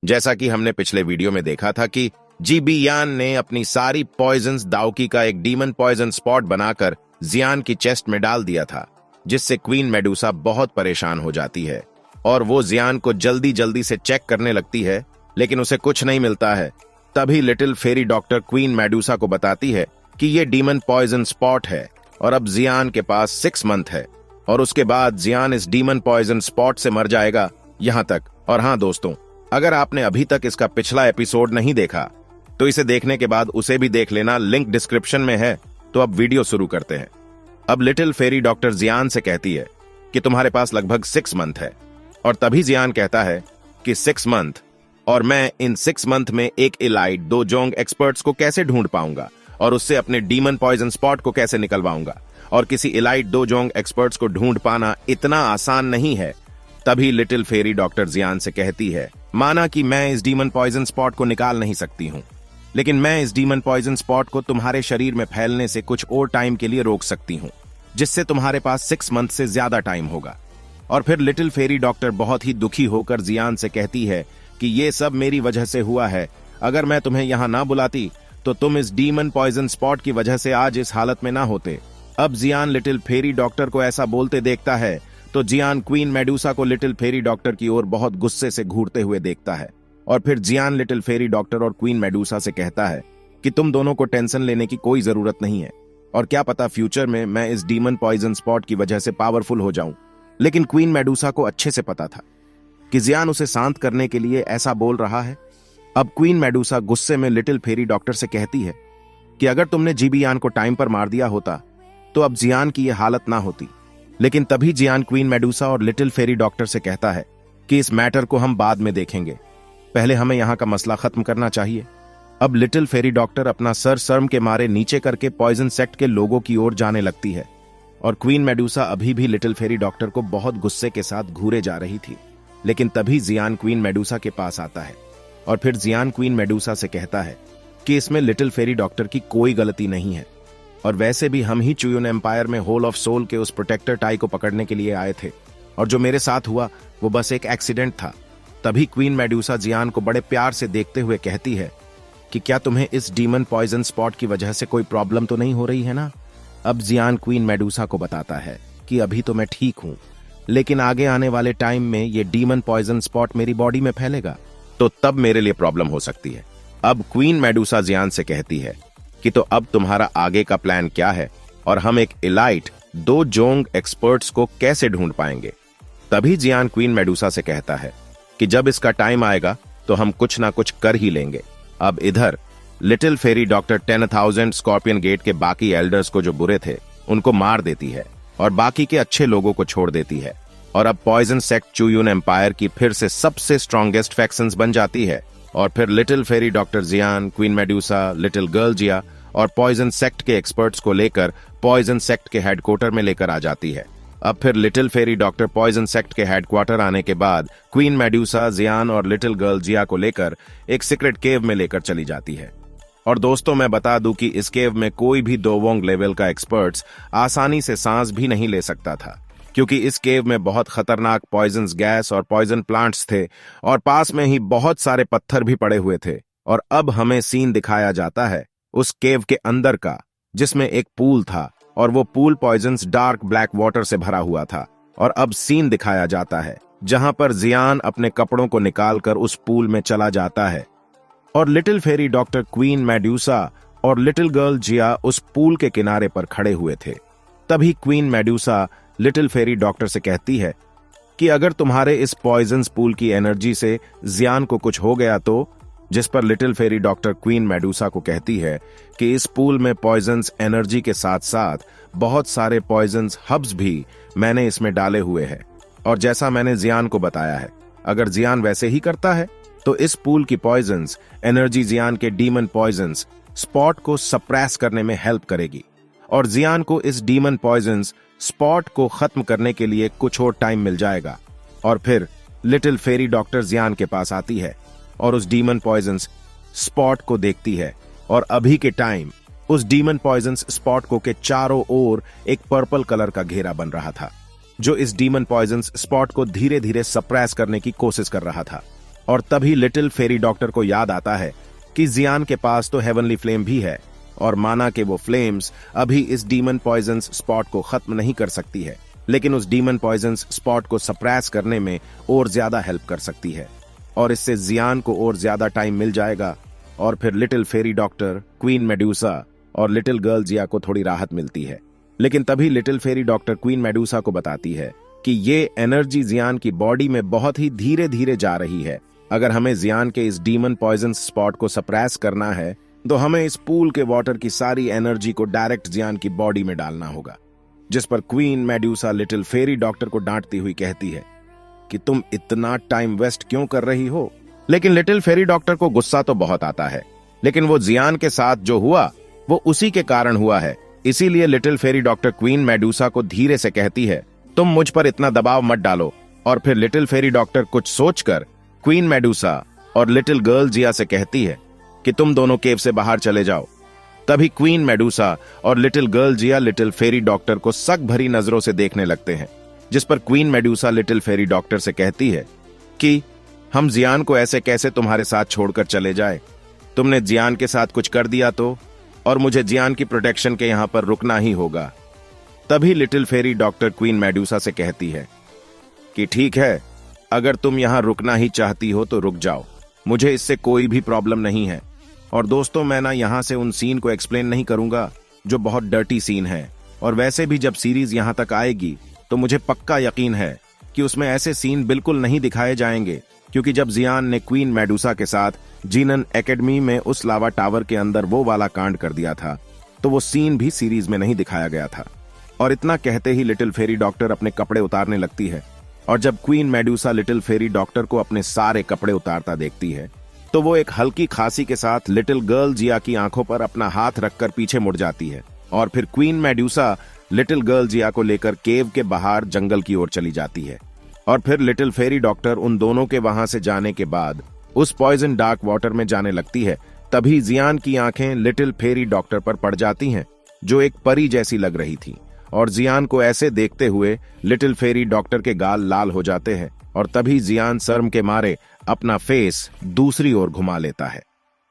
जैसा कि हमने पिछले वीडियो में देखा था कि जीबी यान ने अपनी सारी पॉइजन्स दाओकी का एक डीमन पॉइजन स्पॉट बनाकर जियान की चेस्ट में डाल दिया था, जिससे क्वीन मेडुसा बहुत परेशान हो जाती है और वो जियान को जल्दी जल्दी से चेक करने लगती है, लेकिन उसे कुछ नहीं मिलता है। तभी little fairy doctor queen Medusa को बताती है कि ये डीमन पॉइजन स्पॉट है और अब जियान के पास 6 मंथ है और उसके बाद जियान इस डीमन पॉइजन स्पॉट से मर जाएगा। यहाँ तक। और हाँ दोस्तों, अगर आपने अभी तक इसका पिछला एपिसोड नहीं देखा तो इसे देखने के बाद उसे भी देख लेना, लिंक डिस्क्रिप्शन में है। तो अब वीडियो शुरू करते हैं। अब लिटिल फेरी डॉक्टर जियान से कहती है कि तुम्हारे पास लगभग 6 मंथ है, और तभी जियान कहता है कि 6 मंथ, और मैं इन 6 मंथ में एक इलाइट दो जोंग एक्सपर्ट्स को कैसे ढूंढ पाऊंगा और उससे अपने डीमन पॉइजन स्पॉट को कैसे निकलवाऊंगा, और किसी इलाइट दो जोंग एक्सपर्ट्स को ढूंढ पाना इतना आसान नहीं है। तभी लिटिल फेरी डॉक्टर जियान से कहती है, माना कि मैं इस डीमन पॉइजन स्पॉट को निकाल नहीं सकती हूँ, लेकिन मैं इस डीमन पॉइजन स्पॉट को तुम्हारे शरीर में फैलने से कुछ और टाइम के लिए रोक सकती हूँ, जिससे तुम्हारे पास 6 मंथ से ज्यादा टाइम होगा। और फिर लिटिल फेरी डॉक्टर बहुत ही दुखी होकर जियान से कहती है कि ये सब मेरी वजह से हुआ है। अगर मैं तुम्हें यहाँ ना बुलाती तो तुम इस डीमन पॉइजन स्पॉट की वजह से आज इस हालत में ना होते। अब जियान लिटिल फेरी डॉक्टर को ऐसा बोलते देखता है तो जियान क्वीन मेडुसा को लिटिल फेरी डॉक्टर की ओर बहुत गुस्से से घूरते हुए देखता है, और फिर जियान लिटिल फेरी डॉक्टर और क्वीन मेडुसा से कहता है कि तुम दोनों को टेंशन लेने की कोई जरूरत नहीं है, और क्या पता फ्यूचर में मैं इस डीमन पॉइजन स्पॉट की वजह से पावरफुल हो जाऊं। लेकिन क्वीन मेडुसा को अच्छे से पता था कि जियान उसे शांत करने के लिए ऐसा बोल रहा है। अब क्वीन मेडुसा गुस्से में लिटिल फेरी डॉक्टर से कहती है कि अगर तुमने जीबी यान को टाइम पर मार दिया होता तो अब जियान की यह हालत ना होती। लेकिन तभी जियान क्वीन मेडुसा और लिटिल फेरी डॉक्टर से कहता है कि इस मैटर को हम बाद में देखेंगे, पहले हमें यहाँ का मसला खत्म करना चाहिए। अब लिटिल फेरी डॉक्टर अपना सर शर्म के मारे नीचे करके पॉइजन सेक्ट के लोगों की ओर जाने लगती है, और क्वीन मेडुसा अभी भी लिटिल फेरी डॉक्टर को बहुत गुस्से के साथ घूरे जा रही थी। लेकिन तभी जियान क्वीन मेडुसा के पास आता है, और फिर जियान क्वीन मेडुसा से कहता है कि इसमें लिटिल फेरी डॉक्टर की कोई गलती नहीं है, और वैसे भी हम ही चुयुन एम्पायर में होल ऑफ सोल के उस प्रोटेक्टर टाई को पकड़ने के लिए आए थे, और जो मेरे साथ हुआ वो बस एक एक्सीडेंट था। तभी क्वीन मेडुसा जियान को बड़े प्यार से देखते हुए कहती है कि क्या तुम्हें इस डीमन पॉइजन स्पॉट की वजह से कोई प्रॉब्लम तो नहीं हो रही है ना। अब जियान क्वीन मेडुसा को बताता है कि अभी तो मैं ठीक हूं, लेकिन आगे आने वाले टाइम में ये डीमन पॉइजन स्पॉट मेरी बॉडी में फैलेगा, तो तब मेरे लिए प्रॉब्लम हो सकती है। अब क्वीन मेडुसा जियान से कहती है कि तो अब तुम्हारा आगे का प्लान क्या है, और हम एक इलाइट दो जोंग एक्सपर्ट्स को कैसे ढूंढ पाएंगे। तभी जियान क्वीन मेडुसा से कहता है कि जब इसका टाइम आएगा तो हम कुछ ना कुछ कर ही लेंगे। अब इधर little fairy doctor 10,000 scorpion gate के बाकी एल्डर्स को जो बुरे थे उनको मार देती है और बाकी के अच्छे लोगों को छोड़ देती है, और अब पॉइजन सेक्ट चुयुन एम्पायर की फिर से सबसे स्ट्रॉन्गेस्ट फैक्शंस बन जाती है। और फिर लिटिल फेरी डॉक्टर जियान, क्वीन मेडुसा, लिटिल गर्ल जिया और पॉइजन सेक्ट के एक्सपर्ट्स को लेकर पॉइजन सेक्ट के हेडक्वार्टर में लेकर आ जाती है। अब फिर little fairy doctor poison sect के हेडक्वार्टर आने के बाद क्वीन मेडुसा, जियान और लिटिल गर्ल जिया को लेकर एक सीक्रेट केव में लेकर चली जाती है। और दोस्तों, मैं बता दूं कि इस केव में कोई भी दोवोंग लेवल का एक्सपर्ट्स आसानी से सांस भी नहीं ले सकता था, क्योंकि इस केव में बहुत खतरनाक पॉइजन गैस और पॉइजन प्लांट्स थे, और पास में ही बहुत सारे पत्थर भी पड़े हुए थे। और अब हमें सीन दिखाया जाता है उस केव के अंदर का, जिसमें एक पूल था, और वो pool poisonous dark black water से भरा हुआ था। और अब सीन दिखाया जाता है जहां पर जियान अपने कपड़ों को निकालकर उस पूल में चला जाता है, और little fairy doctor queen Medusa और लिटिल गर्ल जिया उस पूल के किनारे पर खड़े हुए थे। तभी queen Medusa little fairy doctor से कहती है कि अगर तुम्हारे इस पॉइजन पूल की एनर्जी से जियान को कुछ हो गया तो, जिस पर little fairy doctor queen Medusa को कहती है कि इस पूल में पॉइजन्स एनर्जी के साथ साथ बहुत सारे पॉइजन्स हब्स भी मैंने इसमें डाले हुए हैं, और जैसा मैंने जियान को बताया है, अगर जियान वैसे ही करता है तो इस पूल की पॉइजन्स एनर्जी जियान के डीमन पॉइजन्स स्पॉट को सप्रेस करने में हेल्प करेगी, और जियान को इस डीमन पॉइजन्स स्पॉट को खत्म करने के लिए कुछ और टाइम मिल जाएगा। और फिर लिटिल फेरी डॉक्टर जियान के पास आती है और उस डीमन पॉइजन्स स्पॉट को देखती है, और अभी के टाइम उस डीमन पॉइजन्स स्पॉट को के चारों ओर एक पर्पल कलर का घेरा बन रहा था, जो इस डीमन पॉइजन्स स्पॉट को धीरे धीरे सप्रेस करने की कोशिश कर रहा था। और तभी लिटिल फेरी डॉक्टर को याद आता है कि जियान के पास तो हेवनली फ्लेम भी है और माना कि वो फ्लेम्स अभी इस डीमन पॉइजन्स स्पॉट को खत्म नहीं कर सकती है, लेकिन उस डीमन पॉइजन्स स्पॉट को सप्रेस करने में और ज्यादा हेल्प कर सकती है और इससे जियान को और ज्यादा टाइम मिल जाएगा और फिर little fairy doctor, queen Medusa और लिटिल गर्ल जिया को थोड़ी राहत मिलती है। लेकिन तभी little fairy doctor queen Medusa को बताती है कि ये एनर्जी जियान की बॉडी में बहुत ही धीरे धीरे जा रही है। अगर हमें जियान के इस डीमन पॉइजन स्पॉट को सप्रेस करना है तो हमें इस पूल के वाटर की सारी एनर्जी को डायरेक्ट जियान की बॉडी में डालना होगा। जिस पर queen Medusa little fairy doctor को डांटती हुई कहती है कि तुम इतना टाइम वेस्ट क्यों कर रही हो। लेकिन लिटिल फेरी डॉक्टर को गुस्सा तो बहुत आता है, लेकिन वो जियान के साथ जो हुआ वो उसी के कारण हुआ है। इसीलिए little fairy doctor queen Medusa को धीरे से कहती है तुम मुझ पर इतना दबाव मत डालो। और फिर लिटिल फेरी डॉक्टर कुछ सोचकर क्वीन मेडुसा और लिटिल गर्ल जिया से कहती है कि तुम दोनों केव से बाहर चले जाओ। तभी क्वीन मेडुसा और लिटिल गर्ल जिया लिटिल फेरी डॉक्टर को शक भरी नजरों से देखने लगते हैं। जिस पर queen Medusa little fairy doctor से कहती है कि हम जियान को ऐसे कैसे तुम्हारे साथ छोड़कर चले जाए, तुमने जियान के साथ कुछ कर दिया तो, और मुझे जियान की प्रोटेक्शन के यहां पर रुकना ही होगा। तभी little fairy doctor queen Medusa से कहती है कि ठीक है, अगर तुम यहां रुकना ही चाहती हो तो रुक जाओ, मुझे इससे कोई भी प्रॉब्लम नहीं है। और दोस्तों, मैं ना यहां से उन सीन को एक्सप्लेन नहीं करूंगा जो बहुत डर्टी सीन है, और वैसे भी जब सीरीज यहां तक आएगी तो मुझे पक्का यकीन है कि उसमें ऐसे सीन बिल्कुल नहीं दिखाए जाएंगे, क्योंकि जब जियान ने क्वीन मेडुसा के साथ जीनन एकेडमी में उस लावा टावर के अंदर वो वाला कांड कर दिया था तो वो सीन भी सीरीज में नहीं दिखाया गया था। और इतना कहते ही लिटिल फेरी डॉक्टर अपने कपड़े उतारने लगती है, और जब queen Medusa little fairy doctor को अपने सारे कपड़े उतारता देखती है तो वो एक हल्की खांसी के साथ लिटिल गर्ल जिया की आंखों पर अपना हाथ रखकर पीछे मुड़ जाती है। और फिर क्वीन मेडुसा लिटिल गर्ल जिया को लेकर केव के बाहर जंगल की ओर चली जाती है। और फिर लिटिल फेरी डॉक्टर उन दोनों के वहां से जाने के बाद उस पॉइजन डार्क वाटर में जाने लगती है। तभी जियान की आंखें लिटिल फेरी डॉक्टर पर पड़ जाती हैं, जो एक परी जैसी लग रही थी। और जियान को ऐसे देखते हुए लिटिल फेरी डॉक्टर के गाल लाल हो जाते हैं, और तभी जियान शर्म के मारे अपना फेस दूसरी ओर घुमा लेता है।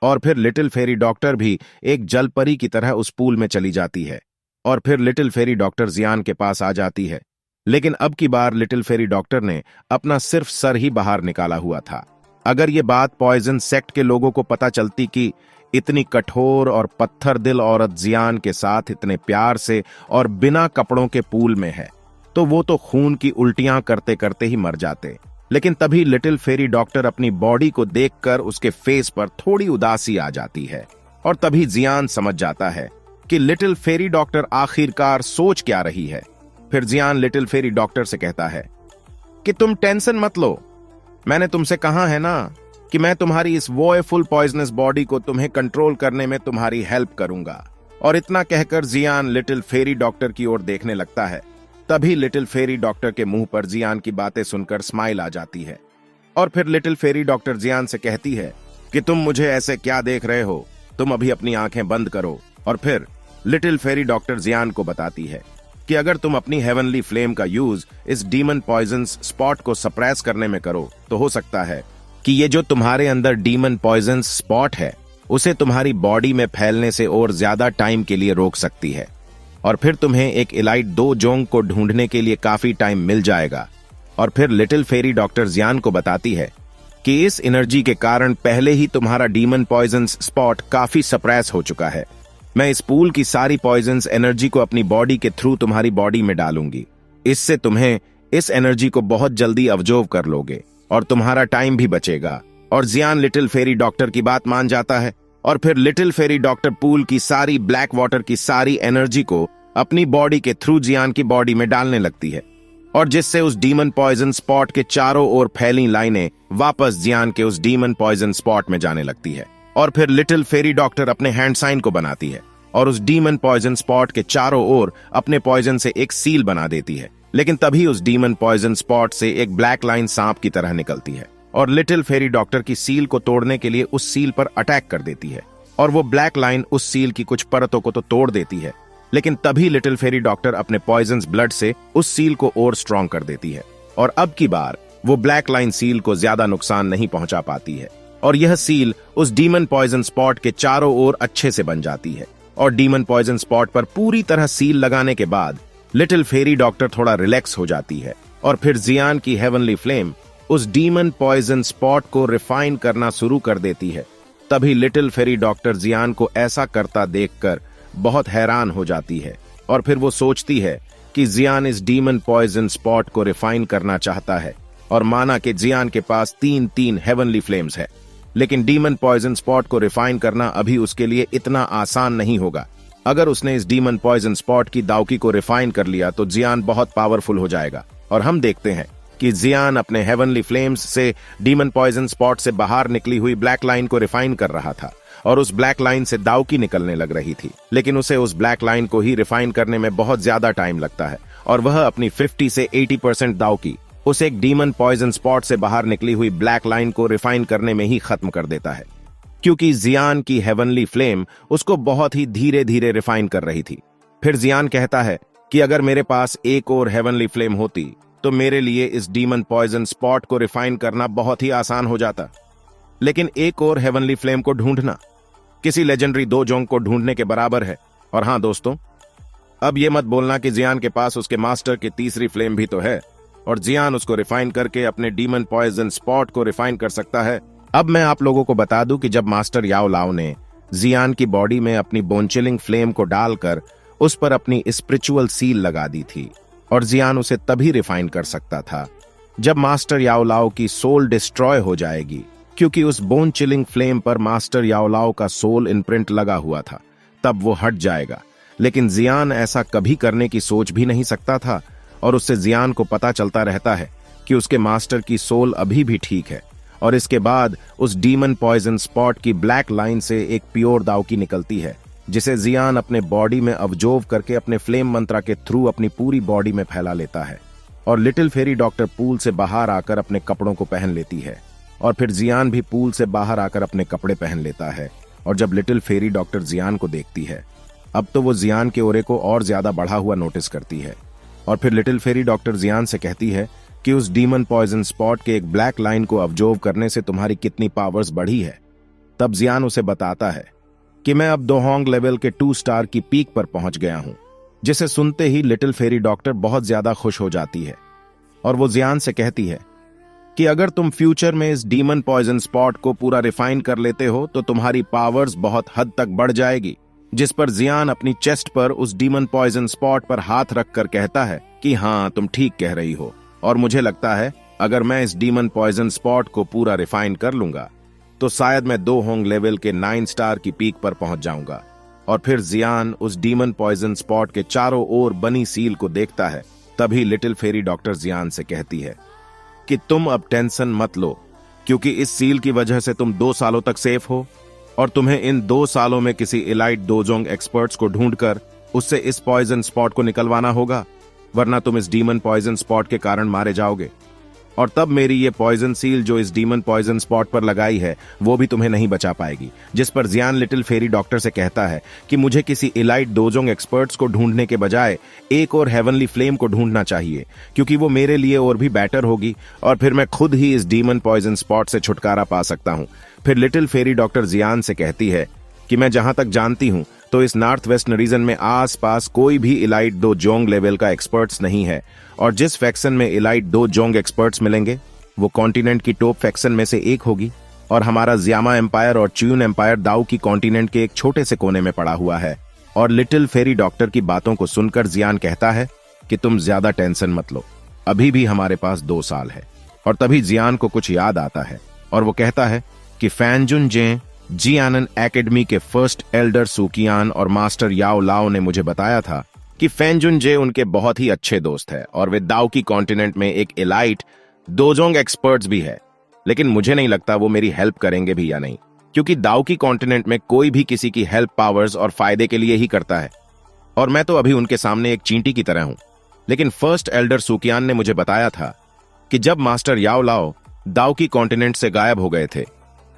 और फिर लिटिल फेरी डॉक्टर भी एक जल परी की तरह उस पूल में चली जाती है। और फिर लिटिल फेरी डॉक्टर जियान के पास आ जाती है, लेकिन अब की बार लिटिल फेरी डॉक्टर ने अपना सिर्फ सर ही बाहर निकाला हुआ था। अगर ये बात पॉइजन सेक्ट के लोगों को पता चलती कि इतनी कठोर और पत्थर दिल औरत जियान के साथ इतने प्यार से और बिना कपड़ों के पूल में है, तो वो तो खून की उल्टियां करते करते ही मर जाते। लेकिन तभी लिटिल फेरी डॉक्टर अपनी बॉडी को देखकर उसके फेस पर थोड़ी उदासी आ जाती है, और तभी जियान समझ जाता है कि लिटिल फेरी डॉक्टर आखिरकार सोच क्या रही है। फिर जियान लिटिल फेरी डॉक्टर से कहता है कि तुम टेंशन मत लो, मैंने तुमसे कहा है ना कि मैं तुम्हारी इस वॉयफुल पॉइजनस बॉडी को तुम्हें कंट्रोल करने में तुम्हारी हेल्प करूंगा। और इतना कहकर जियान लिटिल फेरी डॉक्टर की ओर देखने लगता है। तभी लिटिल फेरी डॉक्टर के मुंह पर जियान की बातें सुनकर स्माइल आ जाती है। और फिर लिटिल फेरी डॉक्टर जियान से कहती है कि तुम मुझे ऐसे क्या देख रहे हो, तुम अभी अपनी आंखें बंद करो। और फिर लिटिल फेरी डॉक्टर जियान को बताती है कि अगर तुम अपनी हेवनली फ्लेम का यूज इस डीमन पॉइजन्स स्पॉट को सप्रेस करने में करो तो हो सकता है कि ये जो तुम्हारे अंदर डीमन पॉइजन्स स्पॉट है उसे तुम्हारी बॉडी में फैलने से और ज्यादा टाइम के लिए रोक सकती है, और फिर तुम्हें एक इलाइट दो जोंग को ढूंढने के लिए काफी टाइम मिल जाएगा। और फिर लिटिल फेरी डॉक्टर जियान को बताती है कि इस एनर्जी के कारण पहले ही तुम्हारा डीमन पॉइजन्स स्पॉट काफी सप्रेस हो चुका है। मैं इस पूल की सारी पॉइजन्स एनर्जी को अपनी बॉडी के थ्रू तुम्हारी बॉडी में डालूंगी। इससे तुम्हें इस एनर्जी को बहुत जल्दी अब्जॉर्ब कर लोगे और तुम्हारा टाइम भी बचेगा। और जियान लिटिल फेरी डॉक्टर की बात मान जाता है, और फिर लिटिल फेरी डॉक्टर पूल की सारी ब्लैक वाटर की सारी एनर्जी को अपनी बॉडी के थ्रू जियान की बॉडी में डालने लगती है, और जिससे उस डीमन पॉइजन स्पॉट के चारों ओर फैली लाइनें वापस जियान के उस डीमन पॉइजन स्पॉट में जाने लगती है। और फिर लिटिल फेरी डॉक्टर अपने हैंड साइन को बनाती है और उस डीमन पॉइजन स्पॉट के चारों ओर अपने पॉइजन से एक सील बना देती है। लेकिन तभी उस डीमन पॉइजन स्पॉट से एक ब्लैक लाइन सांप की तरह निकलती है और लिटिल फेरी डॉक्टर की सील को तोड़ने के लिए उस सील पर अटैक कर देती है, और वो ब्लैक लाइन उस सील की कुछ परतों को तो तोड़ देती है। लेकिन तभी लिटिल फेरी डॉक्टर अपने पॉइजन्स ब्लड से उस सील को और स्ट्रॉन्ग कर देती है, और अब की बार वो ब्लैक लाइन सील को ज्यादा नुकसान नहीं पहुंचा पाती है और यह सील उस डीमन पॉइजन स्पॉट के चारों ओर अच्छे से बन जाती है। और डीमन पॉइजन स्पॉट पर पूरी तरह सील लगाने के बाद लिटिल फेरी डॉक्टर थोड़ा रिलैक्स हो जाती है और फिर जियान की हेवनली फ्लेम उस डीमन पॉइजन स्पॉट को रिफाइन करना शुरू कर देती है। तभी लिटिल फेरी डॉक्टर जियान को ऐसा करता देखकर बहुत हैरान हो जाती है और फिर वो सोचती है कि जियान इस डीमन पॉइजन स्पॉट को रिफाइन करना चाहता है और माना कि जियान के पास 3 हेवनली फ्लेम्स है, लेकिन डीमन पॉइजन स्पॉट को रिफाइन करना अभी उसके लिए इतना आसान नहीं होगा। अगर उसने इस डीमन पॉइजन स्पॉट की दाउकी को रिफाइन कर लिया तो जियान बहुत पावरफुल हो जाएगा और हम देखते हैं कि जियान अपने हेवनली फ्लेम्स से डीमन पॉइजन स्पॉट से बाहर निकली हुई ब्लैक लाइन को रिफाइन कर रहा था और उस ब्लैक लाइन से दाउकी निकलने लग रही थी, लेकिन उसे उस ब्लैक लाइन को ही रिफाइन करने में बहुत ज्यादा टाइम लगता है और वह अपनी 50 से 80% दाउकी उस एक डीमन पॉइजन स्पॉट से बाहर निकली हुई ब्लैक लाइन को रिफाइन करने में ही खत्म कर देता है, क्योंकि जियान की हेवनली फ्लेम उसको बहुत ही धीरे धीरे रिफाइन कर रही थी। फिर जियान कहता है कि अगर मेरे पास एक और हेवनली फ्लेम होती तो मेरे लिए इस डीमन पॉइजन स्पॉट को रिफाइन करना बहुत ही आसान हो जाता, लेकिन एक और हेवनली फ्लेम को ढूंढना किसी लेजेंडरी दो जोंग को ढूंढने के बराबर है। और हाँ दोस्तों, अब ये मत बोलना कि जियान के पास उसके मास्टर की तीसरी फ्लेम भी तो है और जियान उसको रिफाइन करके अपने डीमन पॉइजन स्पॉट को रिफाइन कर सकता है। अब मैं आप लोगों को बता दूं कि जब मास्टर याओ लाओ ने जियान की बॉडी में अपनी बोनचिलिंग फ्लेम को डालकर उस पर अपनी स्पिरिचुअल सील लगा दी थी और जियान उसे तभी रिफाइन कर सकता था जब मास्टर याओ लाओ की सोल डिस्ट्रॉय हो जाएगी, क्योंकि उस बोन चिलिंग फ्लेम पर मास्टर याओ लाओ का सोल इम्प्रिंट लगा हुआ था, तब वो हट जाएगा। लेकिन जियान ऐसा कभी करने की सोच भी नहीं सकता था और उससे जियान को पता चलता रहता है कि उसके मास्टर की सोल अभी भी ठीक है। और इसके बाद उस डीमन पॉइजन स्पॉट की ब्लैक लाइन से एक प्योर दाउकी निकलती है, जिसे जियान अपने बॉडी में अब्जॉर्ब करके अपने फ्लेम मंत्रा के थ्रू अपनी पूरी बॉडी में फैला लेता है और लिटिल फेरी डॉक्टर पूल से बाहर आकर अपने कपड़ों को पहन लेती है और फिर जियान भी पूल से बाहर आकर अपने कपड़े पहन लेता है। और जब लिटिल फेरी डॉक्टर जियान को देखती है, अब तो वो जियान के ओरे को और ज्यादा बढ़ा हुआ नोटिस करती है और फिर लिटिल फेरी डॉक्टर जियान से कहती है कि उस डीमन पॉइजन स्पॉट के एक ब्लैक लाइन को अब्जॉर्ब करने से तुम्हारी कितनी पावर्स बढ़ी है। तब जियान उसे बताता है कि मैं अब दोहोंग लेवल के 2 स्टार की पीक पर पहुंच गया हूं, जिसे सुनते ही लिटिल फेरी डॉक्टर बहुत ज्यादा खुश हो जाती है और वो जियान से कहती है कि अगर तुम फ्यूचर में इस डीमन पॉइजन स्पॉट को पूरा रिफाइन कर लेते हो तो तुम्हारी पावर्स बहुत हद तक बढ़ जाएगी। जिस पर जियान अपनी चेस्ट पर उस डीमन पॉइजन स्पॉट पर हाथ रखकर कहता है कि हाँ, तुम ठीक कह रही हो और मुझे लगता है अगर मैं इस डीमन पॉइजन स्पॉट को पूरा रिफाइन कर लूंगा तो शायद मैं दोहोंग लेवल के 9 स्टार की पीक पर पहुंच जाऊंगा। और फिर जियान उस डीमन पॉइजन स्पॉट के चारों ओर बनी सील को देखता है। तभी लिटिल फेरी डॉक्टर जियान से कहती है कि तुम अब टेंशन मत लो, क्योंकि इस सील की वजह से तुम 2 सालों तक सेफ हो और तुम्हें इन 2 सालों में किसी इलाइट डोजोंग एक्सपर्ट्स को ढूंढकर उससे इस पॉइजन स्पॉट को निकलवाना होगा, वरना तुम इस डीमन पॉइजन स्पॉट के कारण मारे जाओगे। और तब मेरी ये पॉइजन सील जो इस डीमन पॉइजन स्पॉट पर लगाई है वो भी तुम्हें नहीं बचा पाएगी। जिस पर जियान लिटिल फेरी डॉक्टर से कहता है कि मुझे किसी इलाइट डोजोंग एक्सपर्ट्स को ढूंढने के बजाय एक और हेवनली फ्लेम को ढूंढना चाहिए, क्योंकि वो मेरे लिए और भी बेटर होगी और फिर मैं खुद ही इस डीमन पॉइजन स्पॉट से छुटकारा पा सकता हूं। फिर लिटिल फेरी डॉक्टर जियान से कहती है कि मैं जहां तक जानती हूं तो इस नॉर्थ वेस्ट रीजन में आसपास कोई भी इलाइट दो जोंग लेवल का एक्सपर्ट्स नहीं है और जिस फैक्शन में इलाइट दो जोंग एक्सपर्ट्स मिलेंगे वो कॉन्टिनेंट की टॉप फैक्शन में से एक होगी और हमारा जियामा एम्पायर और च्यून एम्पायर दाऊ की कॉन्टिनेंट के एक छोटे से कोने में पड़ा हुआ है। और लिटिल फेरी डॉक्टर की बातों को सुनकर जियान कहता है कि तुम ज्यादा टेंशन मत लो, अभी भी हमारे पास 2 साल है। और तभी जियान को कुछ याद आता है और वो कहता है कि फैनजुन जे जियानन एकेडमी के फर्स्ट एल्डर सुकियान और मास्टर याओ लाओ ने मुझे बताया था कि फैनजुन जे उनके बहुत ही अच्छे दोस्त है और वे दाऊ की कॉन्टिनेंट में एक इलाइट डोजोंग एक्सपर्ट्स भी है, लेकिन मुझे नहीं लगता वो मेरी हेल्प करेंगे भी या नहीं, क्योंकि दाऊ की कॉन्टिनेंट में कोई भी किसी की हेल्प पावर्स और फायदे के लिए ही करता है और मैं तो अभी उनके सामने एक चींटी की तरह हूं। लेकिन फर्स्ट एल्डर सुकियान ने मुझे बताया था कि जब मास्टर याओ लाओ दाऊ की कॉन्टिनेंट से गायब हो गए थे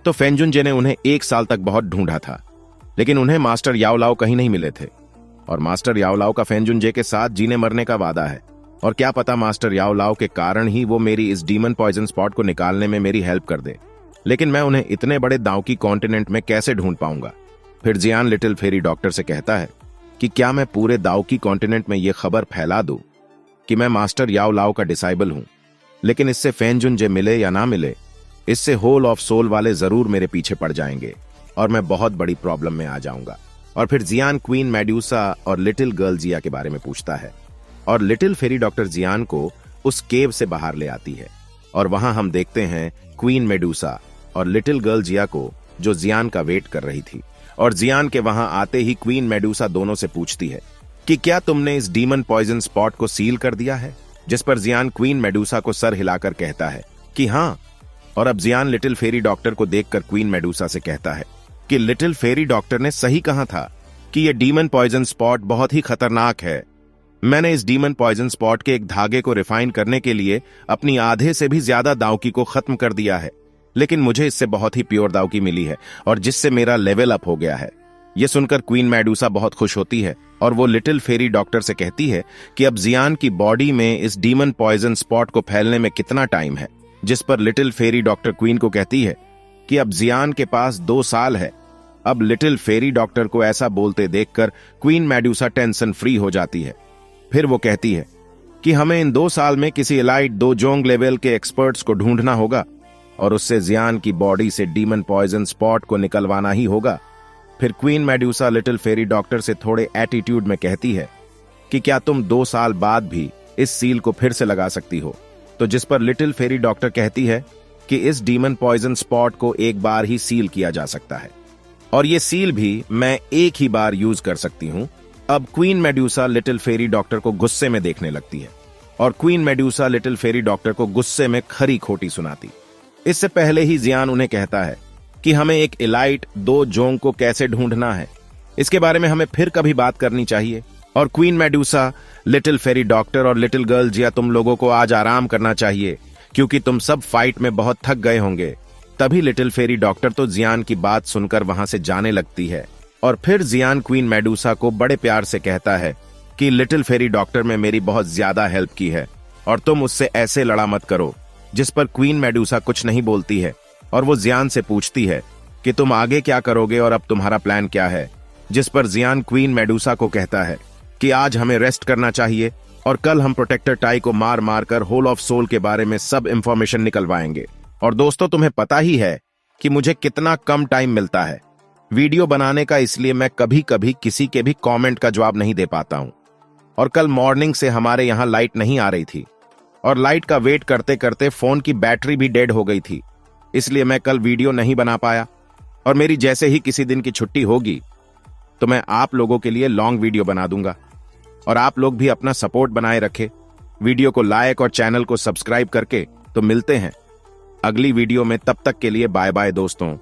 तो फैनजुन जे ने उन्हें 1 साल तक बहुत ढूंढा था, लेकिन उन्हें मास्टर याओ लाओ कहीं नहीं मिले थे और मास्टर याओ लाओ का फैनजुन जे के साथ जीने मरने का वादा है। और क्या पता मास्टर याओ लाओ के कारण ही वो मेरी इस डीमन पॉइजन स्पॉट को निकालने में मेरी हेल्प कर दे। लेकिन मैं उन्हें इतने बड़े दाओकी कॉन्टिनेंट में कैसे ढूंढ पाऊंगा। फिर जियान लिटिल फेरी डॉक्टर से कहता है कि क्या मैं पूरे दाओकी कॉन्टिनेंट में ये खबर फैला दूं कि मैं मास्टर याओ लाओ का डिसाइबल हूं, लेकिन इससे फेंजुनजे मिले या ना मिले, इससे होल ऑफ सोल वाले जरूर मेरे पीछे पड़ जाएंगे और मैं बहुत बड़ी प्रॉब्लम में आ जाऊंगा। और फिर जियान क्वीन मेडुसा और लिटिल गर्ल जिया के बारे में पूछता है और लिटिल फेरी डॉक्टर जियान को उस केव से बाहर ले आती है और वहां हम देखते हैं क्वीन मेडुसा और लिटिल गर्ल जिया को जो जियान का वेट कर रही थी। और जियान के वहां आते ही क्वीन मेडुसा दोनों से पूछती है कि क्या तुमने इस डीमन पॉइजन स्पॉट को सील कर दिया है, जिस पर जियान क्वीन मेडुसा को सर हिलाकर कहता है कि हाँ। और अब जियान लिटिल फेरी डॉक्टर को देखकर क्वीन मेडुसा से कहता है कि लिटिल फेरी डॉक्टर ने सही कहा था कि यह डीमन पॉइजन स्पॉट बहुत ही खतरनाक है। मैंने इस डीमन पॉइजन स्पॉट के एक धागे को रिफाइन करने के लिए अपनी आधे से भी ज्यादा दाउकी को खत्म कर दिया है, लेकिन मुझे इससे बहुत ही प्योर दाउकी मिली है और जिससे मेरा लेवल अप हो गया है। यह सुनकर क्वीन मेडुसा बहुत खुश होती है और वो लिटिल फेरी डॉक्टर से कहती है कि अब जियान की बॉडी में इस डीमन पॉइजन स्पॉट को फैलने में कितना टाइम है, जिस पर लिटिल फेरी डॉक्टर क्वीन को कहती है कि अब जियान के पास 2 साल है। अब लिटिल फेरी डॉक्टर को ऐसा बोलते देखकर क्वीन मेडुसा टेंशन फ्री हो जाती है। फिर वो कहती है कि हमें इन 2 साल में किसी एलाइट दोजोंग लेवल के एक्सपर्ट्स को ढूंढना होगा और उससे जियान की बॉडी से डीमन पॉइजन स्पॉट को निकलवाना ही होगा। फिर queen Medusa little fairy doctor से थोड़े एटीट्यूड में कहती है कि क्या तुम 2 साल बाद भी इस सील को फिर से लगा सकती हो, तो जिस पर लिटिल फेरी डॉक्टर कहती है कि इस डीमन पॉइजन स्पॉट को एक बार ही सील किया जा सकता है और ये सील भी मैं एक ही बार यूज कर सकती हूं। अब queen Medusa little fairy doctor को गुस्से में देखने लगती है और queen Medusa little fairy doctor को गुस्से में खरी खोटी सुनाती। इससे पहले ही जियान उन्हें कहता है कि हमें एक एलाइट दोजोंग को कैसे ढूंढना है, इसके बारे में हमें फिर कभी बात करनी चाहिए। और queen Medusa little fairy doctor और लिटिल गर्ल जिया, तुम लोगों को आज आराम करना चाहिए क्योंकि तुम सब फाइट में बहुत थक गए होंगे। तभी लिटिल फेरी डॉक्टर तो जियान की बात सुनकर वहां से जाने लगती है और फिर जियान क्वीन मेडुसा को बड़े प्यार से कहता है कि लिटिल फेरी डॉक्टर ने मेरी बहुत ज्यादा हेल्प की है और तुम उससे ऐसे लड़ा मत करो। जिस पर क्वीन मेडुसा कुछ नहीं बोलती है और वो जियान से पूछती है कि तुम आगे क्या करोगे और अब तुम्हारा प्लान क्या है। जिस पर जियान क्वीन मेडुसा को कहता है कि आज हमें रेस्ट करना चाहिए और कल हम प्रोटेक्टर टाई को मार मार कर होल ऑफ सोल के बारे में सब इंफॉर्मेशन निकलवाएंगे। और दोस्तों, तुम्हें पता ही है कि मुझे कितना कम टाइम मिलता है वीडियो बनाने का, इसलिए मैं कभी कभी किसी के भी कमेंट का जवाब नहीं दे पाता हूं। और कल मॉर्निंग से हमारे यहां लाइट नहीं आ रही थी और लाइट का वेट करते करते फोन की बैटरी भी डेड हो गई थी, इसलिए मैं कल वीडियो नहीं बना पाया। और मेरी जैसे ही किसी दिन की छुट्टी होगी तो मैं आप लोगों के लिए लॉन्ग वीडियो बना दूंगा। और आप लोग भी अपना सपोर्ट बनाए रखें, वीडियो को लाइक और चैनल को सब्सक्राइब करके। तो मिलते हैं अगली वीडियो में, तब तक के लिए बाय बाय दोस्तों।